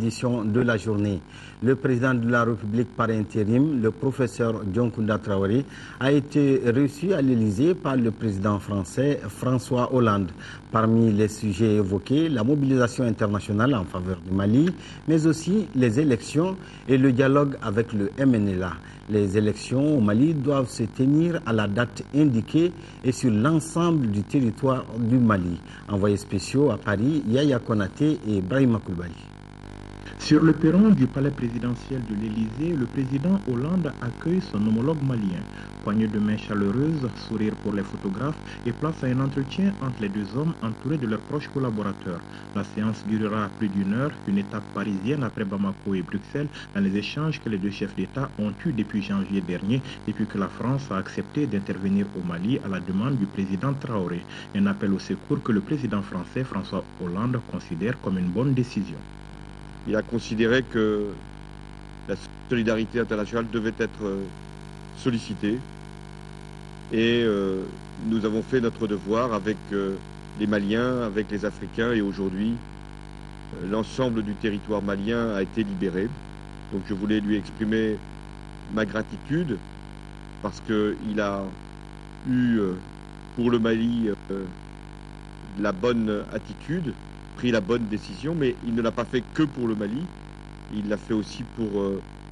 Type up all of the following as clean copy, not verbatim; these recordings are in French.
édition de la journée. Le président de la République par intérim, le professeur Dioncounda Traoré, a été reçu à l'Élysée par le président français François Hollande. Parmi les sujets évoqués, la mobilisation internationale en faveur du Mali, mais aussi les élections et le dialogue avec le MNLA. Les élections au Mali doivent se tenir à la date indiquée et sur l'ensemble du territoire du Mali. Envoyés spéciaux à Paris, Yaya Konaté et Brahima Koulibaly. Sur le perron du palais présidentiel de l'Élysée, le président Hollande accueille son homologue malien. Poignée de main chaleureuse, sourire pour les photographes et place à un entretien entre les deux hommes entourés de leurs proches collaborateurs. La séance durera plus d'une heure, une étape parisienne après Bamako et Bruxelles dans les échanges que les deux chefs d'État ont eus depuis janvier dernier, depuis que la France a accepté d'intervenir au Mali à la demande du président Traoré. Un appel au secours que le président français François Hollande considère comme une bonne décision. Il a considéré que la solidarité internationale devait être sollicitée et nous avons fait notre devoir avec les Maliens, avec les Africains et aujourd'hui l'ensemble du territoire malien a été libéré. Donc je voulais lui exprimer ma gratitude parce qu'il a eu pour le Mali la bonne attitude, pris la bonne décision, mais il ne l'a pas fait que pour le Mali, il l'a fait aussi pour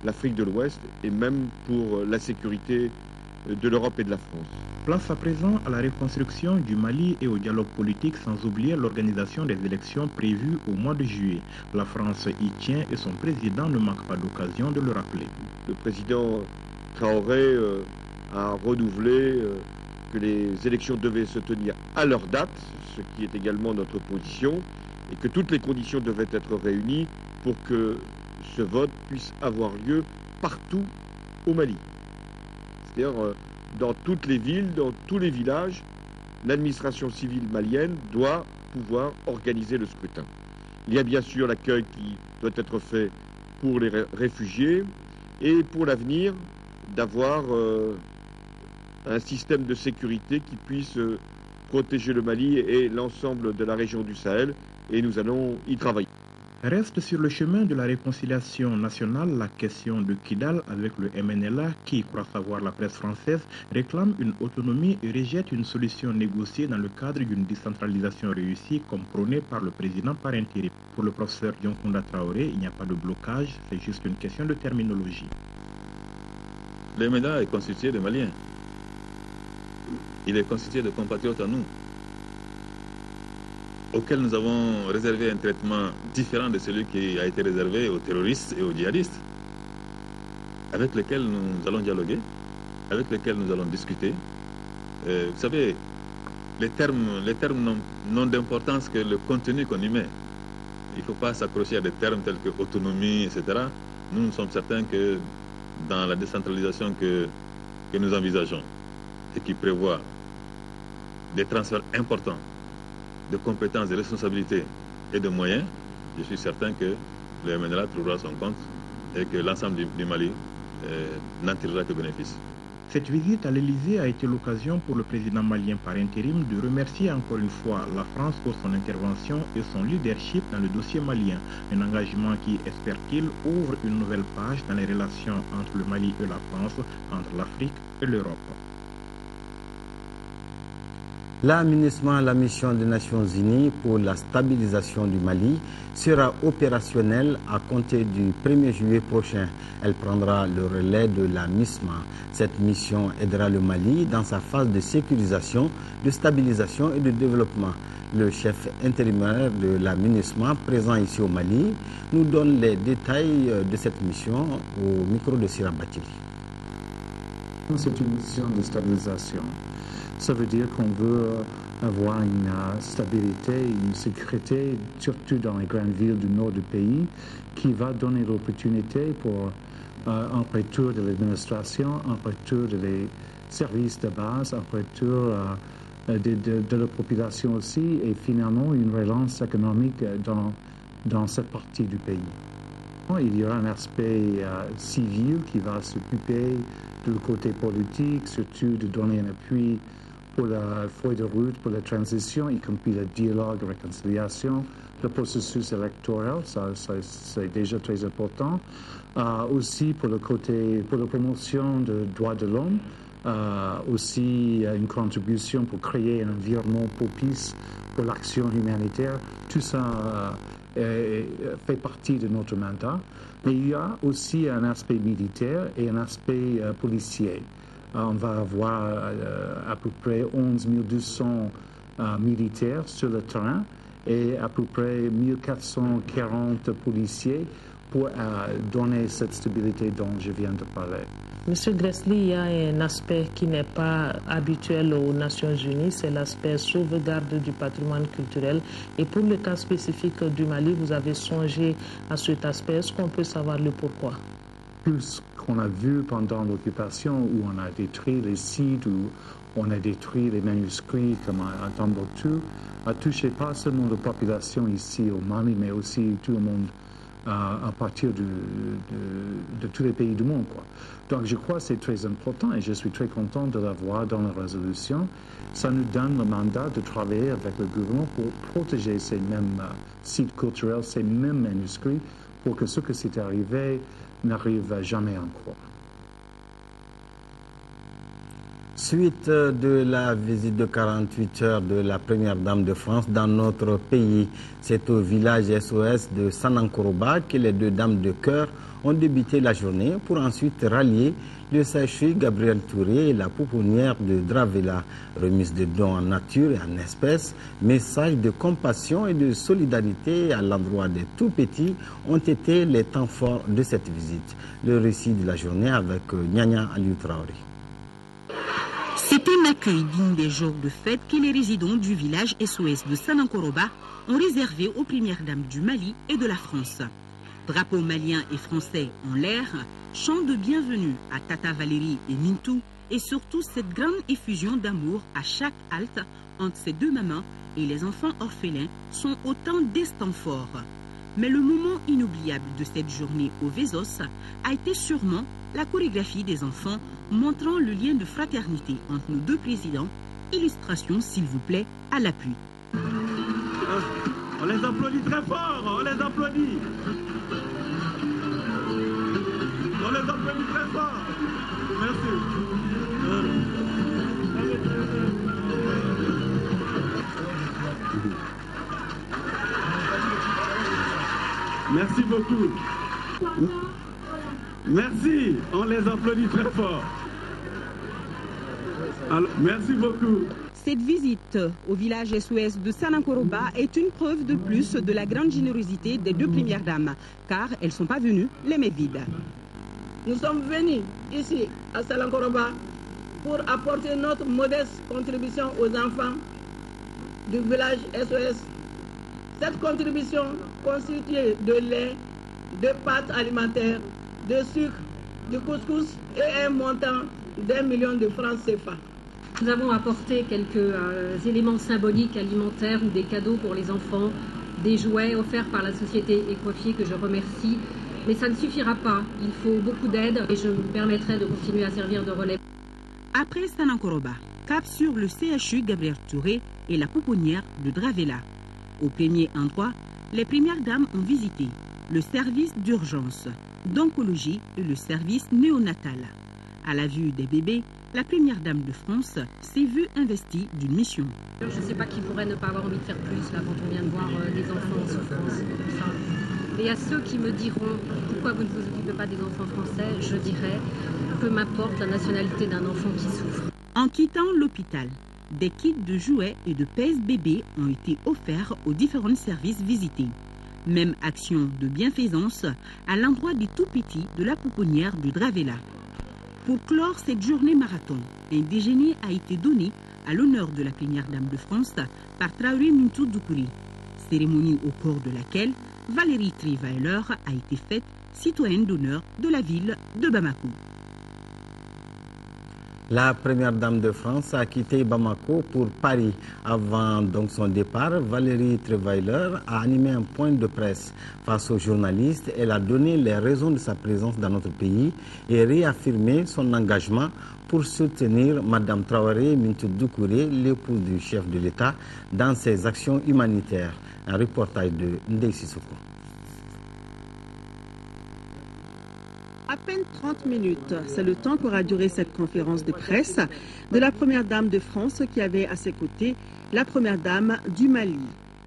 l'Afrique de l'Ouest et même pour la sécurité de l'Europe et de la France. Place à présent à la reconstruction du Mali et au dialogue politique sans oublier l'organisation des élections prévues au mois de juillet. La France y tient et son président ne manque pas d'occasion de le rappeler. Le président Traoré a renouvelé que les élections devaient se tenir à leur date, ce qui est également notre position, et que toutes les conditions devaient être réunies pour que ce vote puisse avoir lieu partout au Mali. C'est-à-dire dans toutes les villes, dans tous les villages, l'administration civile malienne doit pouvoir organiser le scrutin. Il y a bien sûr l'accueil qui doit être fait pour les réfugiés et pour l'avenir d'avoir un système de sécurité qui puisse protéger le Mali et l'ensemble de la région du Sahel. Et nous allons y travailler. Reste sur le chemin de la réconciliation nationale la question de Kidal avec le MNLA qui, croit savoir la presse française, réclame une autonomie et rejette une solution négociée dans le cadre d'une décentralisation réussie comme prônée par le président par intérim. Pour le professeur Dioncounda Traoré, il n'y a pas de blocage, c'est juste une question de terminologie. Le MNLA est constitué de Maliens. Il est constitué de compatriotes à nous, auquel nous avons réservé un traitement différent de celui qui a été réservé aux terroristes et aux djihadistes, avec lesquels nous allons dialoguer, avec lesquels nous allons discuter. Vous savez, les termes n'ont d'importance que le contenu qu'on y met. Il ne faut pas s'accrocher à des termes tels que autonomie, etc. Nous sommes certains que dans la décentralisation que nous envisageons et qui prévoit des transferts importants de compétences, de responsabilités et de moyens, je suis certain que le MNLA trouvera son compte et que l'ensemble du Mali n'en tirera que bénéfice. Cette visite à l'Élysée a été l'occasion pour le président malien par intérim de remercier encore une fois la France pour son intervention et son leadership dans le dossier malien. Un engagement qui, espère-t-il, ouvre une nouvelle page dans les relations entre le Mali et la France, entre l'Afrique et l'Europe. L'aménagement à la mission des Nations Unies pour la stabilisation du Mali sera opérationnel à compter du 1er juillet prochain. Elle prendra le relais de la MISMA. Cette mission aidera le Mali dans sa phase de sécurisation, de stabilisation et de développement. Le chef intérimaire de la MINUSMA, présent ici au Mali, nous donne les détails de cette mission au micro de Sira Batili. C'est une mission de stabilisation. Ça veut dire qu'on veut avoir une stabilité, une sécurité, surtout dans les grandes villes du nord du pays, qui va donner l'opportunité pour un retour de l'administration, un retour des services de base, un retour de la population aussi, et finalement une relance économique dans cette partie du pays. Il y aura un aspect civil qui va s'occuper du côté politique, surtout de donner un appui pour la feuille de route, pour la transition, y compris le dialogue, la réconciliation, le processus électoral, ça c'est déjà très important. Aussi pour la promotion des droits de l'homme, aussi une contribution pour créer un environnement propice pour l'action humanitaire. Tout ça fait partie de notre mandat. Mais il y a aussi un aspect militaire et un aspect policier. On va avoir à peu près 11 200 militaires sur le terrain et à peu près 1440 policiers pour donner cette stabilité dont je viens de parler. Monsieur Gressly, il y a un aspect qui n'est pas habituel aux Nations Unies, c'est l'aspect sauvegarde du patrimoine culturel. Et pour le cas spécifique du Mali, vous avez songé à cet aspect. Est-ce qu'on peut savoir le pourquoi? Plus qu'on a vu pendant l'occupation, où on a détruit les sites, où on a détruit les manuscrits comme à Tombouctou, a touché pas seulement la population ici au Mali, mais aussi tout le monde à partir de tous les pays du monde, quoi. Donc je crois que c'est très important et je suis très content de l'avoir dans la résolution. Ça nous donne le mandat de travailler avec le gouvernement pour protéger ces mêmes sites culturels, ces mêmes manuscrits, pour que ce qui s'est arrivé n'arrive jamais encore. Suite de la visite de 48 heures de la première dame de France dans notre pays, c'est au village SOS de Sanankoroba que les deux dames de cœur ont débuté la journée pour ensuite rallier le CHU Gabriel Touré et la pouponnière de Dravela. Remise de dons en nature et en espèces, messages de compassion et de solidarité à l'endroit des tout-petits ont été les temps forts de cette visite. Le récit de la journée avec Nyanya Aliou Traoré. C'est un accueil digne des jours de fête que les résidents du village SOS de Sanankoroba ont réservé aux premières dames du Mali et de la France. Drapeaux maliens et français en l'air, chants de bienvenue à Tata Valérie et Mintou et surtout cette grande effusion d'amour à chaque halte entre ces deux mamans et les enfants orphelins sont autant d'instants forts. Mais le moment inoubliable de cette journée au Vezos a été sûrement la chorégraphie des enfants montrant le lien de fraternité entre nos deux présidents. Illustration, s'il vous plaît, à l'appui. On les applaudit très fort, on les applaudit. On les applaudit très fort. Merci. Merci beaucoup. Merci, on les applaudit très fort. Alors, merci beaucoup. Cette visite au village SOS de Sanankoroba est une preuve de plus de la grande générosité des deux premières dames, car elles ne sont pas venues les mains vides. Nous sommes venus ici à Sanankoroba pour apporter notre modeste contribution aux enfants du village SOS. Cette contribution constituée de lait, de pâtes alimentaires, de sucre, de couscous et un montant d'1 million de francs CFA. Nous avons apporté quelques éléments symboliques alimentaires ou des cadeaux pour les enfants, des jouets offerts par la société Ecofier que je remercie. Mais ça ne suffira pas, il faut beaucoup d'aide et je me permettrai de continuer à servir de relais. Après Sanankoroba, cap sur le CHU Gabriel Touré et la pouponnière de Dravela. Au premier endroit, les premières dames ont visité le service d'urgence, d'oncologie et le service néonatal. À la vue des bébés, la première dame de France s'est vue investie d'une mission. Je ne sais pas qui pourrait ne pas avoir envie de faire plus là quand on vient de voir des enfants en souffrance comme ça. Et à ceux qui me diront pourquoi vous ne vous occupez pas des enfants français, je dirais peu m'importe la nationalité d'un enfant qui souffre. En quittant l'hôpital, des kits de jouets et de pèse-bébés ont été offerts aux différents services visités. Même action de bienfaisance à l'endroit des tout-petits de la pouponnière de Dravela. Pour clore cette journée marathon, un déjeuner a été donné à l'honneur de la première dame de France par Traoré Mintou Doukouri. Cérémonie au cours de laquelle Valérie Trierweiler a été faite citoyenne d'honneur de la ville de Bamako. La première dame de France a quitté Bamako pour Paris. Avant donc son départ, Valérie Trierweiler a animé un point de presse face aux journalistes. Elle a donné les raisons de sa présence dans notre pays et réaffirmé son engagement pour soutenir Mme Traoré Mintou Doucouré, l'épouse du chef de l'État, dans ses actions humanitaires. Un reportage de Ndeye Sissoko. À peine 30 minutes, c'est le temps qu'aura duré cette conférence de presse de la première dame de France qui avait à ses côtés la première dame du Mali.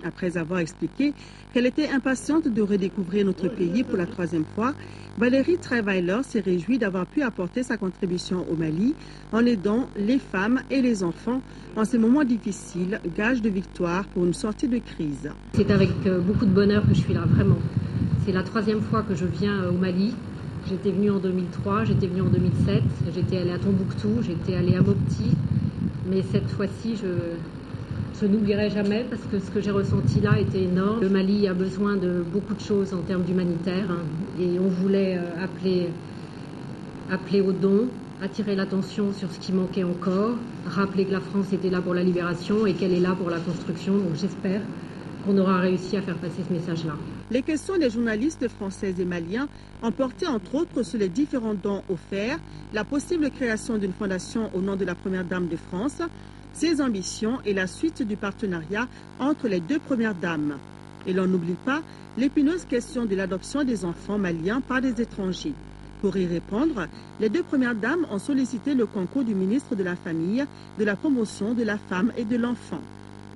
Après avoir expliqué qu'elle était impatiente de redécouvrir notre pays pour la 3e fois, Valérie Trierweiler s'est réjouie d'avoir pu apporter sa contribution au Mali en aidant les femmes et les enfants en ces moments difficiles, gage de victoire pour une sortie de crise. C'est avec beaucoup de bonheur que je suis là, vraiment. C'est la 3e fois que je viens au Mali. J'étais venue en 2003, j'étais venue en 2007, j'étais allée à Tombouctou, j'étais allée à Mopti. Mais cette fois-ci, je n'oublierai jamais parce que ce que j'ai ressenti là était énorme. Le Mali a besoin de beaucoup de choses en termes d'humanitaire et on voulait appeler aux dons, attirer l'attention sur ce qui manquait encore, rappeler que la France était là pour la libération et qu'elle est là pour la construction. Donc j'espère qu'on aura réussi à faire passer ce message-là. Les questions des journalistes français et maliens ont porté entre autres sur les différents dons offerts, la possible création d'une fondation au nom de la première dame de France, ses ambitions et la suite du partenariat entre les deux premières dames. Et l'on n'oublie pas l'épineuse question de l'adoption des enfants maliens par des étrangers. Pour y répondre, les deux premières dames ont sollicité le concours du ministre de la Famille, de la Promotion de la Femme et de l'Enfant.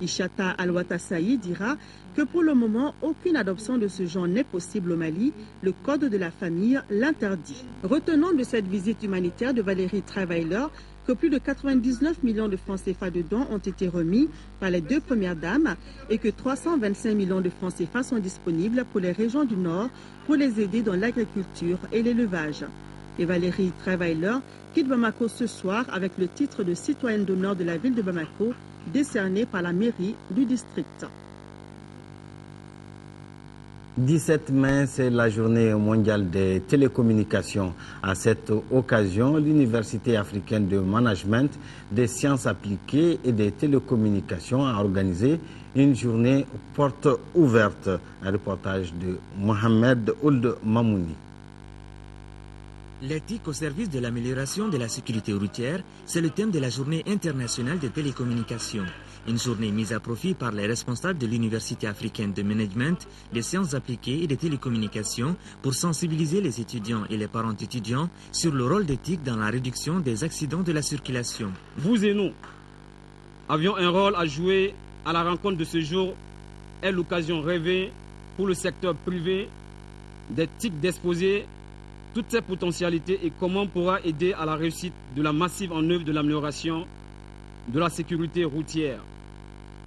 Ishata Al-Watassaï dira que pour le moment, aucune adoption de ce genre n'est possible au Mali. Le Code de la famille l'interdit. Retenons de cette visite humanitaire de Valérie Trierweiler que plus de 99 millions de francs CFA de dons ont été remis par les deux premières dames et que 325 millions de francs CFA sont disponibles pour les régions du Nord pour les aider dans l'agriculture et l'élevage. Et Valérie Trierweiler quitte Bamako ce soir avec le titre de citoyenne d'honneur de la ville de Bamako, décerné par la mairie du district. 17 mai, c'est la journée mondiale des télécommunications. À cette occasion, l'Université africaine de management des sciences appliquées et des télécommunications a organisé une journée porte ouverte. Un reportage de Mohamed Ould Mamouni. L'éthique au service de l'amélioration de la sécurité routière, c'est le thème de la Journée internationale des télécommunications. Une journée mise à profit par les responsables de l'Université africaine de management, des sciences appliquées et des télécommunications pour sensibiliser les étudiants et les parents d'étudiants sur le rôle d'éthique dans la réduction des accidents de la circulation. Vous et nous avions un rôle à jouer à la rencontre de ce jour est l'occasion rêvée pour le secteur privé des TIC d'exposer toutes ces potentialités et comment on pourra aider à la réussite de la massive en œuvre de l'amélioration de la sécurité routière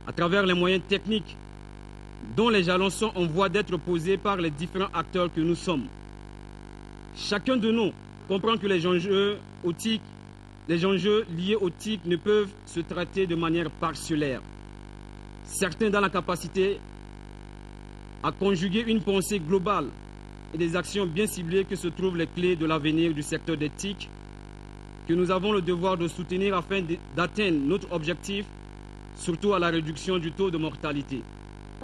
à travers les moyens techniques dont les jalons sont en voie d'être posés par les différents acteurs que nous sommes. Chacun de nous comprend que les enjeux liés aux TIC ne peuvent se traiter de manière parcellaire. Certains dans la capacité à conjuguer une pensée globale et des actions bien ciblées que se trouvent les clés de l'avenir du secteur des TIC que nous avons le devoir de soutenir afin d'atteindre notre objectif, surtout à la réduction du taux de mortalité.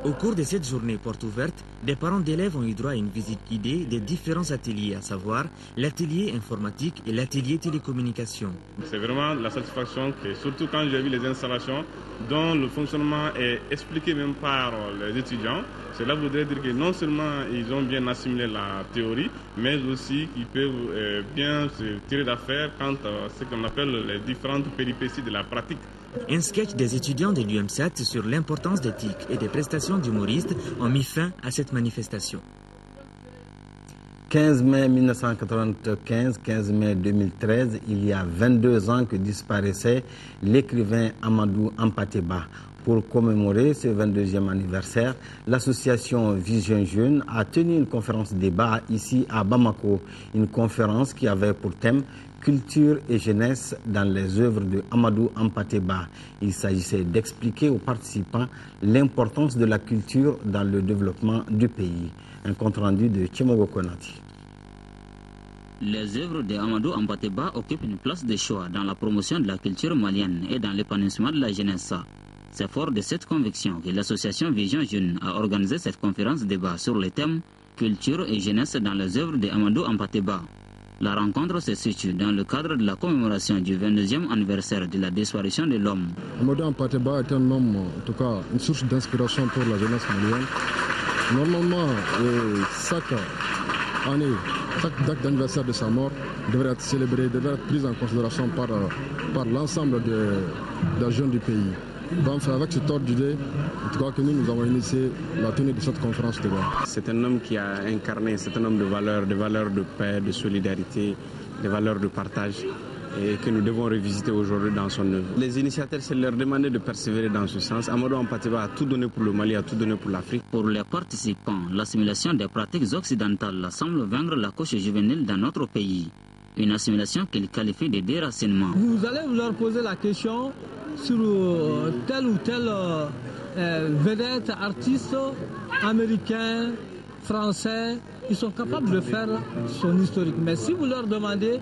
Au cours de cette journée porte ouverte, des parents d'élèves ont eu droit à une visite guidée des différents ateliers, à savoir l'atelier informatique et l'atelier télécommunication. C'est vraiment la satisfaction, que, surtout quand j'ai vu les installations dont le fonctionnement est expliqué même par les étudiants. Cela voudrait dire que non seulement ils ont bien assimilé la théorie, mais aussi qu'ils peuvent bien se tirer d'affaire quant à ce qu'on appelle les différentes péripéties de la pratique. Un sketch des étudiants de l'UMSAT sur l'importance des TIC et des prestations d'humoristes ont mis fin à cette manifestation. 15 mai 1995, 15 mai 2013, il y a 22 ans que disparaissait l'écrivain Amadou Hampâté-Bâ. Pour commémorer ce 22e anniversaire, l'association Vision Jeune a tenu une conférence débat ici à Bamako. Une conférence qui avait pour thème culture et jeunesse dans les œuvres de Amadou Hampâté-Bâ. Il s'agissait d'expliquer aux participants l'importance de la culture dans le développement du pays. Un compte rendu de Tchemogo Konati. Les œuvres de Amadou Hampâté-Bâ occupent une place de choix dans la promotion de la culture malienne et dans l'épanouissement de la jeunesse. C'est fort de cette conviction que l'association Vision Jeune a organisé cette conférence débat sur le thème culture et jeunesse dans les œuvres de Amadou Hampâté-Bâ. La rencontre se situe dans le cadre de la commémoration du 22e anniversaire de la disparition de l'homme. Amadou Hampâté-Bâ est un homme, en tout cas, une source d'inspiration pour la jeunesse malienne. Normalement, chaque année, chaque date d'anniversaire de sa mort devrait être célébrée, devrait être prise en considération par l'ensemble des jeunes du pays. Donc, avec cet ordre d'idée, en tout cas que nous avons initié la tenue de cette conférence de débat. C'est un homme qui a incarné, c'est un homme de valeurs de paix, de solidarité, de valeurs de partage, et que nous devons revisiter aujourd'hui dans son œuvre. Les initiateurs, c'est leur demander de persévérer dans ce sens. Amadou Hampâté-Bâ a tout donné pour le Mali, a tout donné pour l'Afrique. Pour les participants, l'assimilation des pratiques occidentales semble vaincre la couche juvénile dans notre pays. Une assimilation qu'ils qualifient de déracinement. Vous allez vous leur poser la question sur tel ou tel vedette, artiste américain, français. Ils sont capables de faire son historique. Mais si vous leur demandez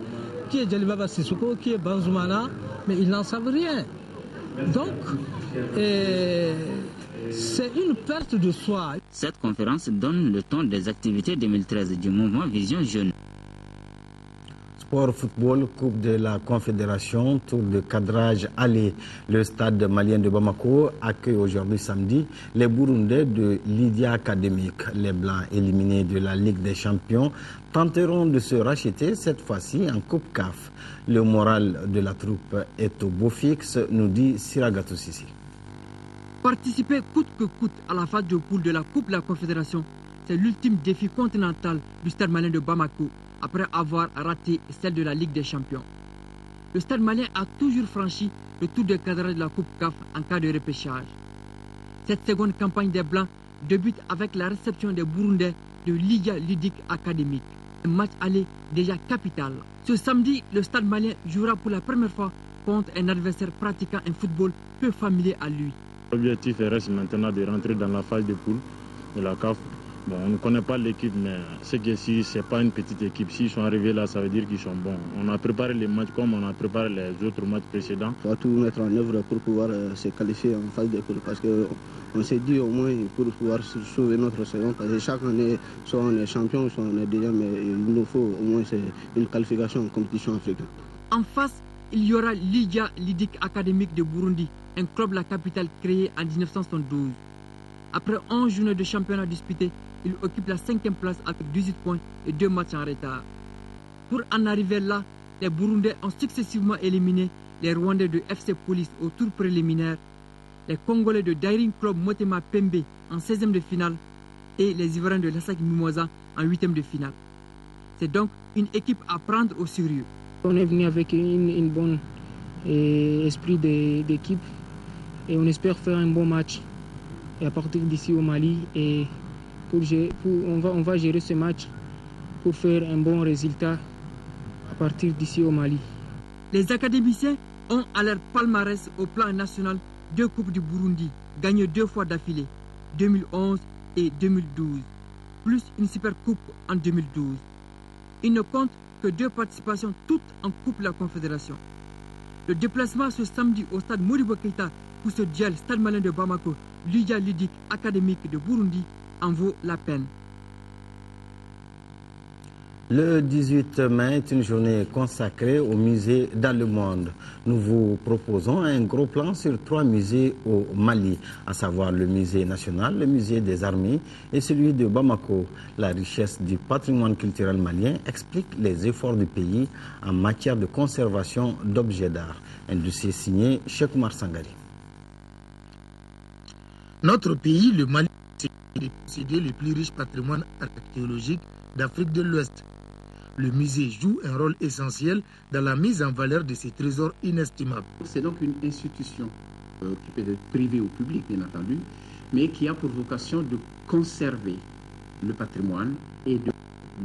qui est Djalibaba Sissoko, qui est Banzoumana, mais ils n'en savent rien. Donc, c'est une perte de soi. Cette conférence donne le ton des activités 2013 du mouvement Vision Jeune. Sport football, Coupe de la Confédération, tour de cadrage aller. Le stade malien de Bamako accueille aujourd'hui samedi les Burundais de Lydia Académique. Les Blancs éliminés de la Ligue des Champions tenteront de se racheter cette fois-ci en Coupe CAF. Le moral de la troupe est au beau fixe, nous dit Siragatou Sissi. Participer coûte que coûte à la phase de poule de la Coupe de la Confédération, c'est l'ultime défi continental du stade malien de Bamako, après avoir raté celle de la Ligue des Champions. Le stade malien a toujours franchi le tour de cadrage de la Coupe CAF en cas de repêchage. Cette seconde campagne des Blancs débute avec la réception des Burundais de Liga Ludique Académique. Un match aller déjà capital. Ce samedi, le stade malien jouera pour la première fois contre un adversaire pratiquant un football peu familier à lui. L'objectif reste maintenant de rentrer dans la phase de poule de la CAF. Bon, on ne connaît pas l'équipe, mais c'est que si ce n'est pas une petite équipe, s'ils sont arrivés là, ça veut dire qu'ils sont bons. On a préparé les matchs comme on a préparé les autres matchs précédents. On va tout mettre en œuvre pour pouvoir se qualifier en phase de poule, parce qu'on s'est dit au moins pour pouvoir sauver notre saison, parce que chaque année, soit on est champion, soit on est déjà, mais il nous faut au moins une qualification en compétition africaine. En face, il y aura Liga Ludique Académique de Burundi, un club de la capitale créé en 1972. Après 11 journées de championnat disputées, il occupe la 5e place avec 18 points et 2 matchs en retard. Pour en arriver là, les Burundais ont successivement éliminé les Rwandais de FC Police au tour préliminaire, les Congolais de Dairing Club Motema Pembe en 16e de finale et les Ivoiriens de Lassak Mimosa en 8e de finale. C'est donc une équipe à prendre au sérieux. On est venu avec une bonne esprit d'équipe et on espère faire un bon match. Et à partir d'ici au Mali, on va gérer ce match pour faire un bon résultat à partir d'ici au Mali. Les académiciens ont à leur palmarès au plan national 2 Coupes du Burundi, gagnées 2 fois d'affilée, 2011 et 2012, plus une Super Coupe en 2012. Ils ne comptent que 2 participations toutes en Coupe de la Confédération. Le déplacement ce samedi au stade Modibo Keïta pour ce duel stade malien de Bamako, Liga Ludique Académique de Burundi, en vaut la peine. Le 18 mai est une journée consacrée aux musées dans le monde. Nous vous proposons un gros plan sur 3 musées au Mali, à savoir le musée national, le musée des armées et celui de Bamako. La richesse du patrimoine culturel malien explique les efforts du pays en matière de conservation d'objets d'art. Un dossier signé Cheikh Oumar Sangari. Notre pays, le Mali, posséder le plus riche patrimoine archéologique d'Afrique de l'Ouest. Le musée joue un rôle essentiel dans la mise en valeur de ces trésors inestimables. C'est donc une institution qui peut être privée ou publique, bien entendu, mais qui a pour vocation de conserver le patrimoine et de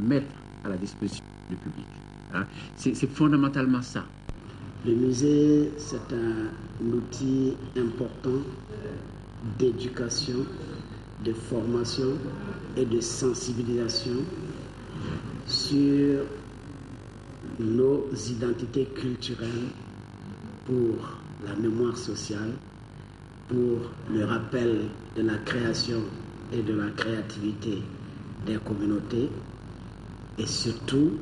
mettre à la disposition du public. Hein? C'est fondamentalement ça. Le musée, c'est un outil important d'éducation, de formation et de sensibilisation sur nos identités culturelles, pour la mémoire sociale, pour le rappel de la création et de la créativité des communautés et surtout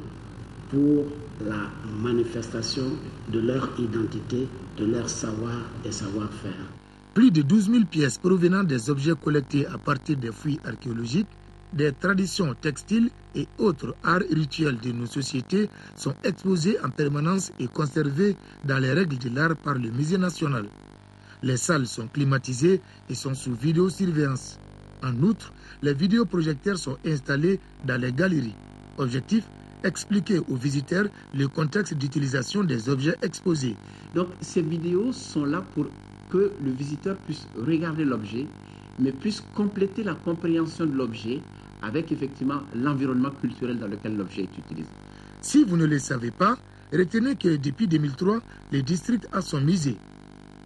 pour la manifestation de leur identité, de leur savoir et savoir-faire. Plus de 12 000 pièces provenant des objets collectés à partir des fouilles archéologiques, des traditions textiles et autres arts rituels de nos sociétés sont exposés en permanence et conservés dans les règles de l'art par le Musée national. Les salles sont climatisées et sont sous vidéosurveillance. En outre, les vidéoprojecteurs sont installés dans les galeries. Objectif, expliquer aux visiteurs le contexte d'utilisation des objets exposés. Donc ces vidéos sont là pour que le visiteur puisse regarder l'objet, mais puisse compléter la compréhension de l'objet avec effectivement l'environnement culturel dans lequel l'objet est utilisé. Si vous ne le savez pas, retenez que depuis 2003, le district a son musée.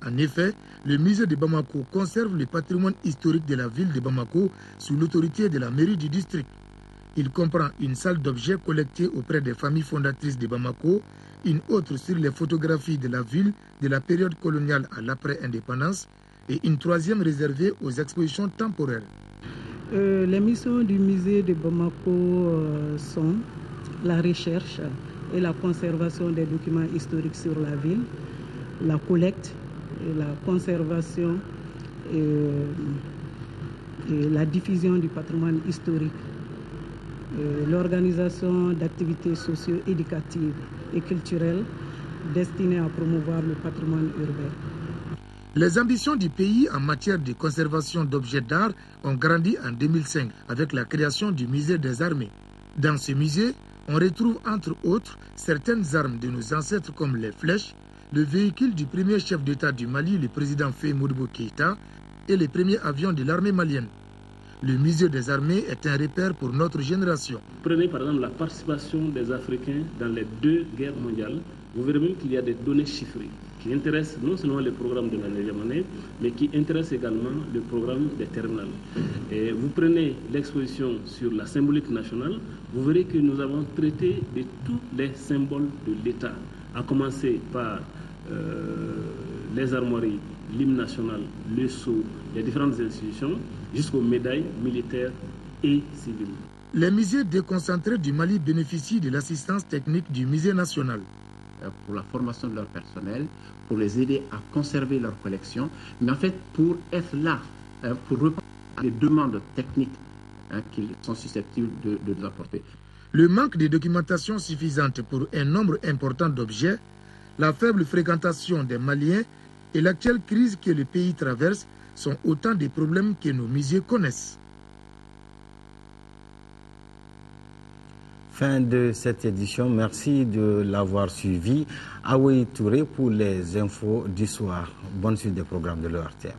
En effet, le musée de Bamako conserve le patrimoine historique de la ville de Bamako sous l'autorité de la mairie du district. Il comprend une salle d'objets collectés auprès des familles fondatrices de Bamako, une autre sur les photographies de la ville de la période coloniale à l'après-indépendance et une troisième réservée aux expositions temporaires. Les missions du musée de Bamako sont la recherche et la conservation des documents historiques sur la ville, la collecte, et la conservation et la diffusion du patrimoine historique, l'organisation d'activités socio-éducatives et culturelles destinées à promouvoir le patrimoine urbain. Les ambitions du pays en matière de conservation d'objets d'art ont grandi en 2005 avec la création du musée des armées. Dans ce musée, on retrouve entre autres certaines armes de nos ancêtres comme les flèches, le véhicule du premier chef d'État du Mali, le président Faye Modibo Keïta, et les premiers avions de l'armée malienne. Le musée des armées est un repère pour notre génération. Prenez par exemple la participation des Africains dans les 2 guerres mondiales. Vous verrez même qu'il y a des données chiffrées qui intéressent non seulement le programme de la 9e année, mais qui intéressent également le programme des terminales. Et vous prenez l'exposition sur la symbolique nationale, vous verrez que nous avons traité de tous les symboles de l'État, à commencer par les armoiries, l'hymne national, le sceau, les différentes institutions, jusqu'aux médailles militaires et civiles. Les musées déconcentrés du Mali bénéficient de l'assistance technique du Musée national. Pour la formation de leur personnel, pour les aider à conserver leur collection, mais en fait pour être là, pour répondre à des demandes techniques qu'ils sont susceptibles de nous apporter. Le manque de documentation suffisante pour un nombre important d'objets, la faible fréquentation des Maliens et l'actuelle crise que le pays traverse sont autant de problèmes que nos musées connaissent. Fin de cette édition. Merci de l'avoir suivi. Aoui Touré pour les infos du soir. Bonne suite des programmes de l'ERTM.